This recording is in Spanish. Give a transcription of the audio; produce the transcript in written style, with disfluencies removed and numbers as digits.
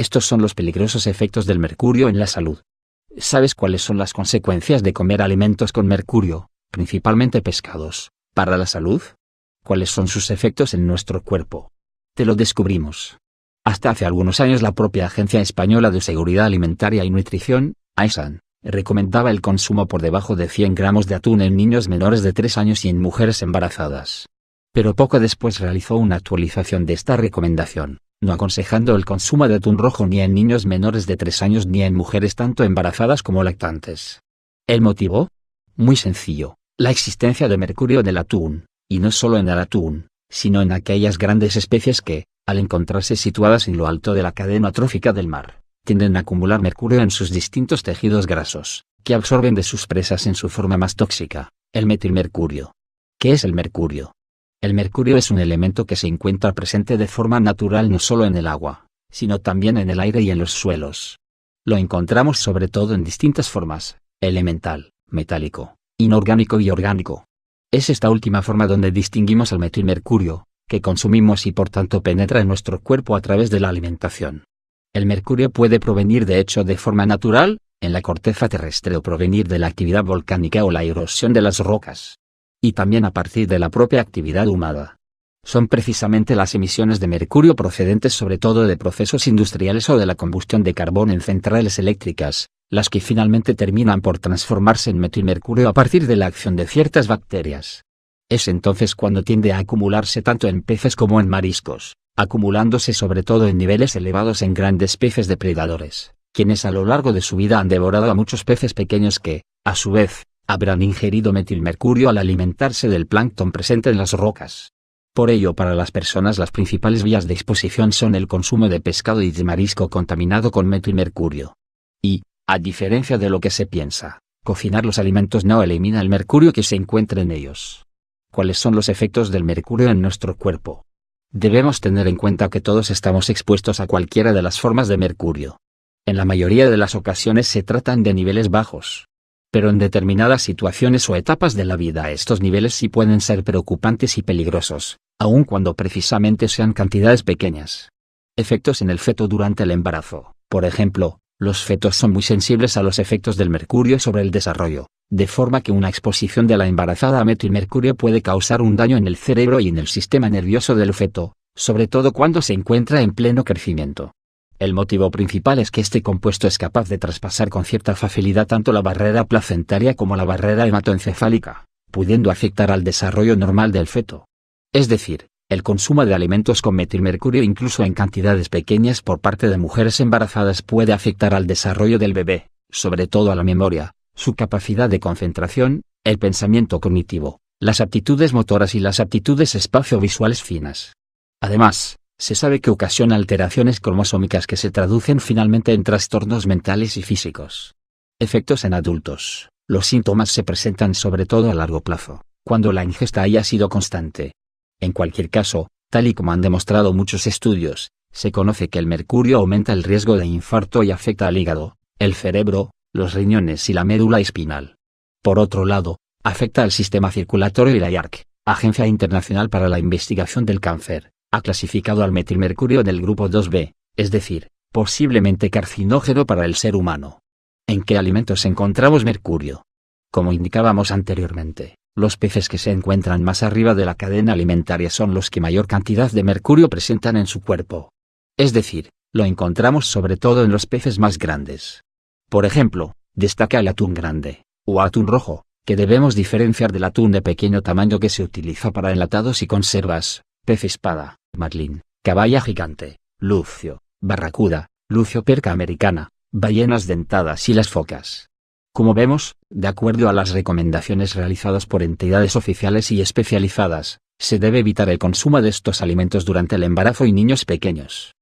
Estos son los peligrosos efectos del mercurio en la salud. ¿Sabes cuáles son las consecuencias de comer alimentos con mercurio, principalmente pescados, para la salud? ¿Cuáles son sus efectos en nuestro cuerpo? Te lo descubrimos. Hasta hace algunos años la propia Agencia Española de Seguridad Alimentaria y Nutrición, AESAN, recomendaba el consumo por debajo de 100 gramos de atún en niños menores de 3 años y en mujeres embarazadas. Pero poco después realizó una actualización de esta recomendación, no aconsejando el consumo de atún rojo ni en niños menores de 3 años ni en mujeres tanto embarazadas como lactantes. ¿El motivo? Muy sencillo, la existencia de mercurio en el atún, y no solo en el atún, sino en aquellas grandes especies que, al encontrarse situadas en lo alto de la cadena trófica del mar, tienden a acumular mercurio en sus distintos tejidos grasos, que absorben de sus presas en su forma más tóxica, el metilmercurio. ¿Qué es el mercurio? El mercurio es un elemento que se encuentra presente de forma natural no solo en el agua, sino también en el aire y en los suelos. Lo encontramos sobre todo en distintas formas: elemental, metálico, inorgánico y orgánico. Es esta última forma donde distinguimos al metilmercurio, que consumimos y por tanto penetra en nuestro cuerpo a través de la alimentación. El mercurio puede provenir de hecho de forma natural, en la corteza terrestre, o provenir de la actividad volcánica o la erosión de las rocas. Y también a partir de la propia actividad humana. Son precisamente las emisiones de mercurio procedentes sobre todo de procesos industriales o de la combustión de carbón en centrales eléctricas, las que finalmente terminan por transformarse en metilmercurio a partir de la acción de ciertas bacterias. Es entonces cuando tiende a acumularse tanto en peces como en mariscos, acumulándose sobre todo en niveles elevados en grandes peces depredadores, quienes a lo largo de su vida han devorado a muchos peces pequeños que, a su vez, habrán ingerido metilmercurio al alimentarse del plancton presente en las rocas. Por ello, para las personas las principales vías de exposición son el consumo de pescado y de marisco contaminado con metilmercurio. Y, a diferencia de lo que se piensa, cocinar los alimentos no elimina el mercurio que se encuentra en ellos. ¿Cuáles son los efectos del mercurio en nuestro cuerpo? Debemos tener en cuenta que todos estamos expuestos a cualquiera de las formas de mercurio. En la mayoría de las ocasiones se tratan de niveles bajos. Pero en determinadas situaciones o etapas de la vida estos niveles sí pueden ser preocupantes y peligrosos, aun cuando precisamente sean cantidades pequeñas. Efectos en el feto durante el embarazo. Por ejemplo, los fetos son muy sensibles a los efectos del mercurio sobre el desarrollo, de forma que una exposición de la embarazada a metilmercurio puede causar un daño en el cerebro y en el sistema nervioso del feto, sobre todo cuando se encuentra en pleno crecimiento. El motivo principal es que este compuesto es capaz de traspasar con cierta facilidad tanto la barrera placentaria como la barrera hematoencefálica, pudiendo afectar al desarrollo normal del feto. Es decir, el consumo de alimentos con metilmercurio incluso en cantidades pequeñas por parte de mujeres embarazadas puede afectar al desarrollo del bebé, sobre todo a la memoria, su capacidad de concentración, el pensamiento cognitivo, las aptitudes motoras y las aptitudes espacio-visuales finas. Además, se sabe que ocasiona alteraciones cromosómicas que se traducen finalmente en trastornos mentales y físicos. Efectos en adultos. Los síntomas se presentan sobre todo a largo plazo, cuando la ingesta haya sido constante. En cualquier caso, tal y como han demostrado muchos estudios, se conoce que el mercurio aumenta el riesgo de infarto y afecta al hígado, el cerebro, los riñones y la médula espinal. Por otro lado, afecta al sistema circulatorio y la IARC, Agencia Internacional para la Investigación del Cáncer, ha clasificado al metilmercurio en el grupo 2B, es decir, posiblemente carcinógeno para el ser humano. ¿En qué alimentos encontramos mercurio? Como indicábamos anteriormente, los peces que se encuentran más arriba de la cadena alimentaria son los que mayor cantidad de mercurio presentan en su cuerpo. Es decir, lo encontramos sobre todo en los peces más grandes. Por ejemplo, destaca el atún grande, o atún rojo, que debemos diferenciar del atún de pequeño tamaño que se utiliza para enlatados y conservas, pez espada, marlin, caballa gigante, lucio, barracuda, lucio perca americana, ballenas dentadas y las focas. Como vemos, de acuerdo a las recomendaciones realizadas por entidades oficiales y especializadas, se debe evitar el consumo de estos alimentos durante el embarazo y niños pequeños.